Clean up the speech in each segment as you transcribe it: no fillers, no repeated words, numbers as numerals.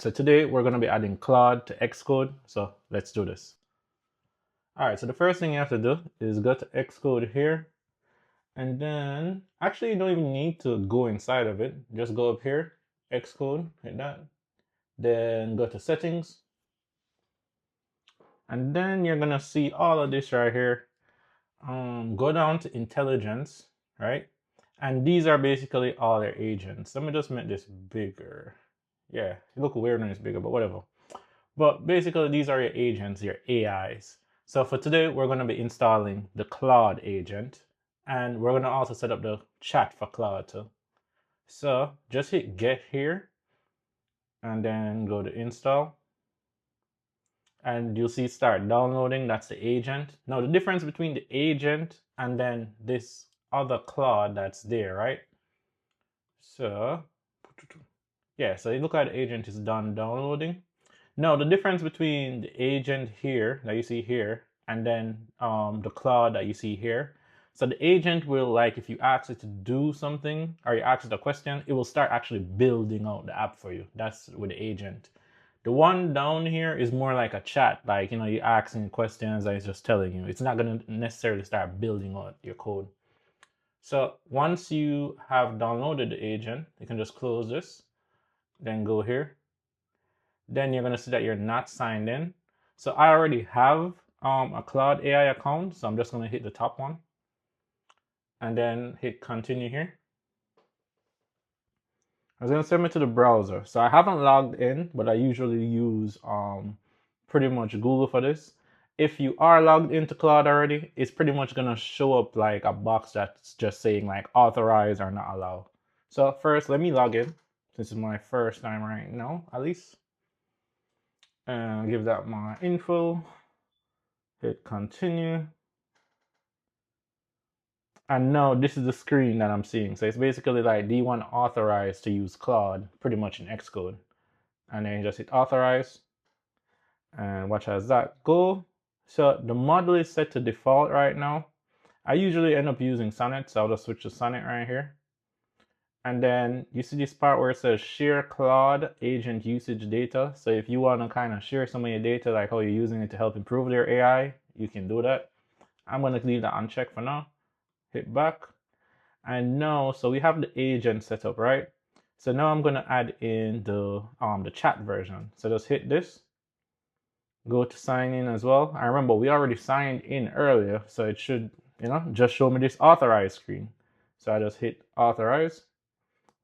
So today we're going to be adding Claude to Xcode. So let's do this. All right, so the first thing you have to do is go to Xcode here. And then actually you don't even need to go inside of it. Just go up here, Xcode, hit that. Then go to settings. And then you're going to see all of this right here. Go down to intelligence, right? And these are basically all their agents. Let me just make this bigger. Yeah, it looks weird when it's bigger, but whatever. But basically, these are your agents, your AIs. So for today, we're going to be installing the Claude agent, and we're going to also set up the chat for Claude too. So just hit get here, and then go to install. And you'll see start downloading. That's the agent. Now the difference between the agent and then this other Claude that's there, right? So yeah, so you look at the agent is done downloading. Now the difference between the agent here that you see here and then the Claude that you see here. So the agent will, like, if you ask it to do something or you ask it a question, it will start actually building out the app for you. That's with the agent. The one down here is more like a chat, like, you're asking questions and it's just telling you. It's not going to necessarily start building out your code. So once you have downloaded the agent, you can just close this, then go here. Then you're going to see that you're not signed in. So I already have a Claude AI account, so I'm just going to hit the top one and then hit continue here. I was going to send it to the browser. So I haven't logged in, but I usually use pretty much Google for this. If you are logged into Claude already, it's pretty much going to show up like a box that's just saying like authorize or not allow. So first, let me log in. This is my first time right now, at least. And give that my info. Hit continue. And now this is the screen that I'm seeing. So it's basically like, do you want to authorize to use Claude pretty much in Xcode? And then you just hit authorize and watch as that go. So the model is set to default right now. I usually end up using Sonnet, so I'll just switch to Sonnet right here. And then you see this part where it says share Claude agent usage data. So if you want to kind of share some of your data, like how you're using it to help improve your AI, you can do that. I'm going to leave that unchecked for now. Hit back. And now, so we have the agent set up, right? So now I'm going to add in the chat version. So just hit this. Go to sign in as well. I remember we already signed in earlier, so it should, just show me this authorize screen. So I just hit authorize.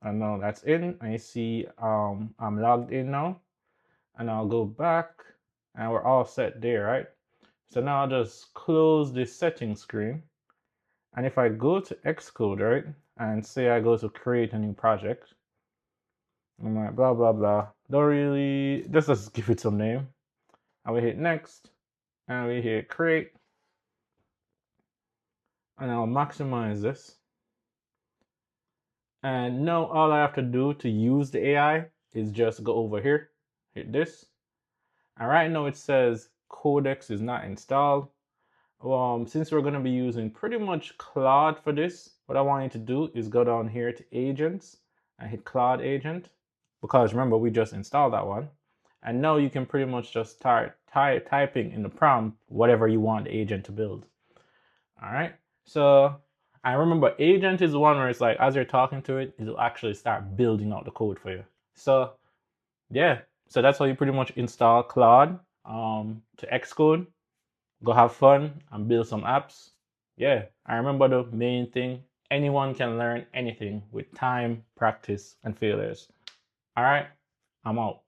And now that's in. And you see I'm logged in now. And I'll go back and we're all set there, right? So now I'll just close this settings screen. And if I go to Xcode, right, and say I go to create a new project, I'm like, blah, blah, blah. Don't really, just give it some name. And we hit next, and we hit create. And I'll maximize this. And now all I have to do to use the AI is just go over here, hit this. And right now it says Codex is not installed. Since we're going to be using pretty much Claude for this, what I want you to do is go down here to agents and hit Claude agent, because remember we just installed that one. And now you can pretty much just start typing in the prompt whatever you want the agent to build. All right. So I remember agent is the one where it's like, as you're talking to it, it'll actually start building out the code for you. So yeah, so that's how you pretty much install Claude to Xcode. Go have fun and build some apps. Yeah, I remember the main thing, anyone can learn anything with time, practice, and failures. All right, I'm out.